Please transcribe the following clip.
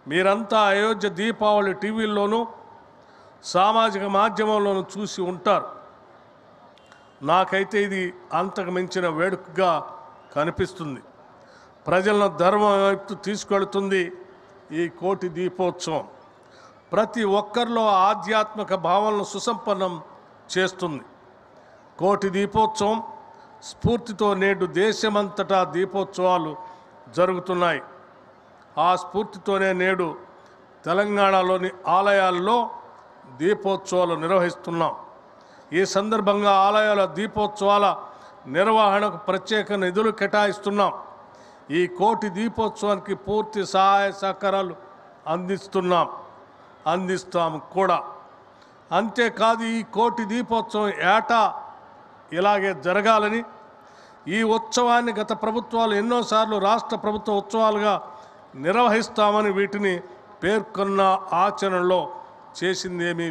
మీరంతా అయోధ్య దీపావళి టీవీల్లోనూ సామాజిక మాధ్యమంలోనూ చూసి ఉంటారు. నాకైతే ఇది అంతకు మించిన వేడుకగా కనిపిస్తుంది. ప్రజలను ధర్మం వైపు తీసుకెళ్తుంది ఈ కోటి దీపోత్సవం. ప్రతి ఒక్కరిలో ఆధ్యాత్మిక భావనను సుసంపన్నం చేస్తుంది. కోటి దీపోత్సవం స్ఫూర్తితో నేడు దేశమంతటా దీపోత్సవాలు జరుగుతున్నాయి. ఆ స్ఫూర్తితోనే నేడు తెలంగాణలోని ఆలయాల్లో దీపోత్సవాలు నిర్వహిస్తున్నాం. ఈ సందర్భంగా ఆలయాల దీపోత్సవాల నిర్వహణకు ప్రత్యేక నిధులు కేటాయిస్తున్నాం. ఈ కోటి దీపోత్సవానికి పూర్తి సహాయ సహకారాలు అందిస్తాము కూడా. అంతేకాదు, ఈ కోటి దీపోత్సవం ఏటా ఇలాగే జరగాలని, ఈ ఉత్సవాన్ని గత ప్రభుత్వాలు ఎన్నోసార్లు రాష్ట్ర ప్రభుత్వ ఉత్సవాలుగా నిర్వహిస్తామని వీటిని పేర్కొన్న ఆచరణలో చేసిందేమీ